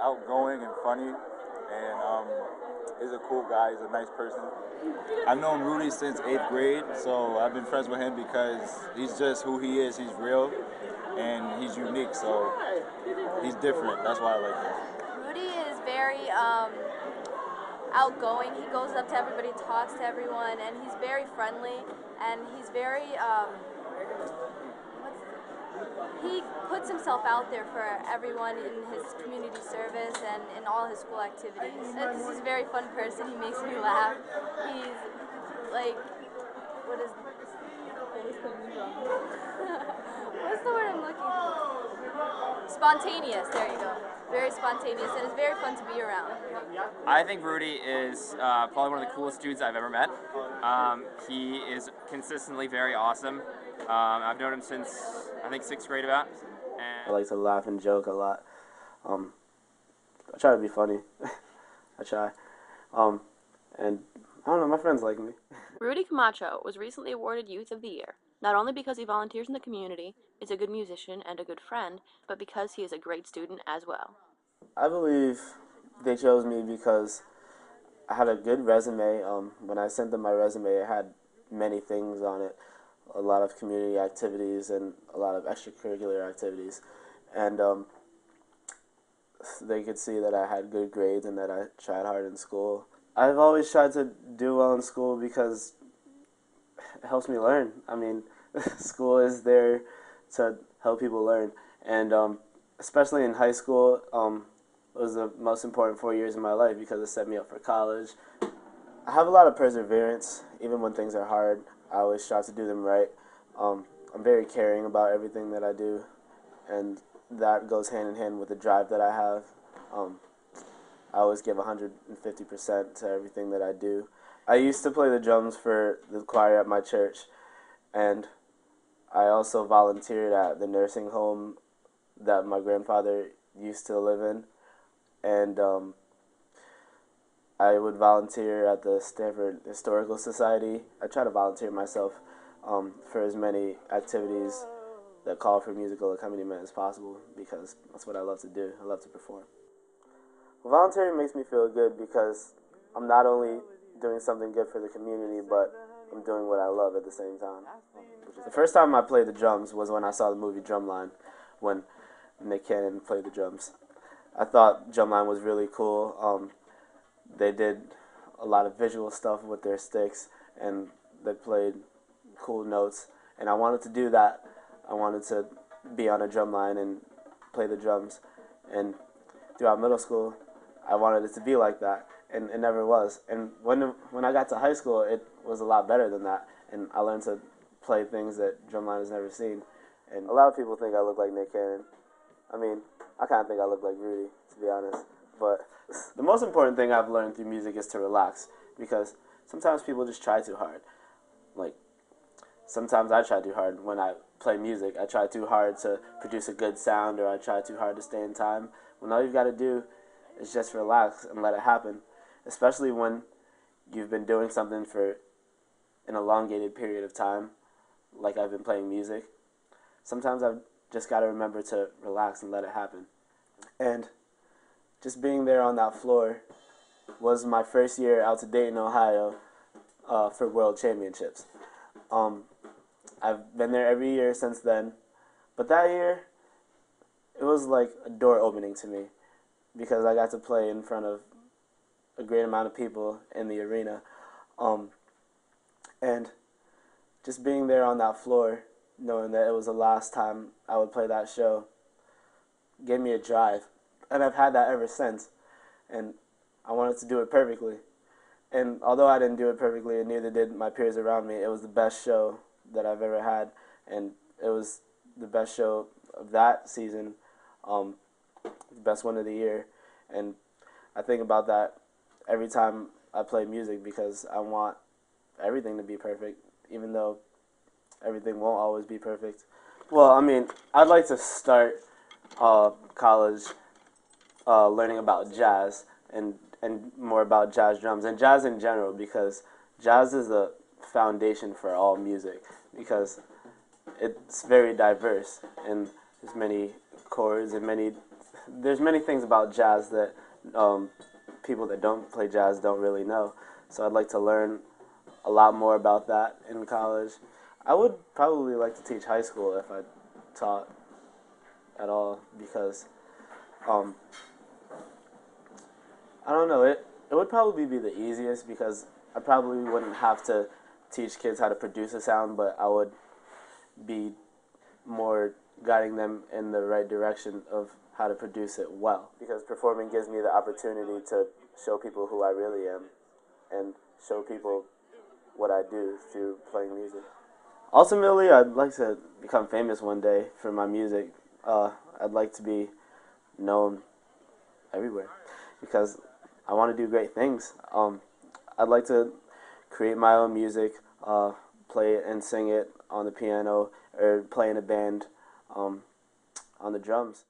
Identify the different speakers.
Speaker 1: outgoing and funny, and he's a cool guy. He's a nice person. I've known Rudy since 8th grade, so I've been friends with him because he's just who he is. He's real, and he's unique, so he's different. That's why I like him.
Speaker 2: Rudy is very outgoing. He goes up to everybody, talks to everyone, and he's very friendly. And he's very he puts himself out there for everyone in his community service and in all his school activities. And he's a very fun person. He makes me laugh. He's like, what is what's the word I'm looking for? Spontaneous. There you go. Very spontaneous, and it's very fun to be around.
Speaker 3: I think Rudy is probably one of the coolest dudes I've ever met. He is consistently very awesome. I've known him since, I think, 6th grade about.
Speaker 4: I like to laugh and joke a lot. I try to be funny. I try. And I don't know, my friends like me.
Speaker 5: Rudy Camacho was recently awarded Youth of the Year, not only because he volunteers in the community, is a good musician and a good friend, but because he is a great student as well.
Speaker 4: I believe they chose me because I had a good resume. When I sent them my resume, it had many things on it, a lot of community activities and a lot of extracurricular activities. And they could see that I had good grades and that I tried hard in school. I've always tried to do well in school because it helps me learn. I mean, school is there to help people learn. And especially in high school, it was the most important 4 years of my life because it set me up for college. I have a lot of perseverance, even when things are hard. I always strive to do them right. I'm very caring about everything that I do, and that goes hand in hand with the drive that I have. I always give 150% to everything that I do. I used to play the drums for the choir at my church, and I also volunteered at the nursing home that my grandfather used to live in, and I would volunteer at the Stamford Historical Society. I try to volunteer myself for as many activities that call for musical accompaniment as possible because that's what I love to do. I love to perform. Well, volunteering makes me feel good because I'm not only doing something good for the community, but I'm doing what I love at the same time. The first time I played the drums was when I saw the movie Drumline, when Nick Cannon played the drums. I thought Drumline was really cool. They did a lot of visual stuff with their sticks, and they played cool notes, and I wanted to do that. I wanted to be on a drum line and play the drums, and throughout middle school, I wanted it to be like that, and it never was. And when I got to high school, it was a lot better than that, and I learned to play things that drumline has never seen. And a lot of people think I look like Nick Cannon. I mean, I kind of think I look like Rudy, to be honest. But the most important thing I've learned through music is to relax, because sometimes people just try too hard. Like, sometimes I try too hard when I play music. I try too hard to produce a good sound, or I try too hard to stay in time, when all you've got to do is just relax and let it happen, especially when you've been doing something for an elongated period of time, like I've been playing music. Sometimes I've just got to remember to relax and let it happen. And just being there on that floor was my first year out to Dayton, Ohio for World Championships. I've been there every year since then, but that year, it was like a door opening to me because I got to play in front of a great amount of people in the arena. And just being there on that floor, knowing that it was the last time I would play that show, gave me a drive. And I've had that ever since. And I wanted to do it perfectly. And although I didn't do it perfectly, and neither did my peers around me, it was the best show that I've ever had. And it was the best show of that season, the best one of the year. And I think about that every time I play music because I want everything to be perfect, even though everything won't always be perfect. Well, I mean, I'd like to start college learning about jazz and more about jazz drums and jazz in general, because jazz is the foundation for all music, because it's very diverse and there's many chords and many there's many things about jazz that people that don't play jazz don't really know. So I'd like to learn a lot more about that in college. I would probably like to teach high school if I taught at all, because I don't know, it would probably be the easiest, because I probably wouldn't have to teach kids how to produce a sound, but I would be more guiding them in the right direction of how to produce it well. Because performing gives me the opportunity to show people who I really am and show people what I do through playing music. Ultimately, I'd like to become famous one day for my music. I'd like to be known everywhere because I want to do great things. I'd like to create my own music, play it and sing it on the piano, or play in a band on the drums.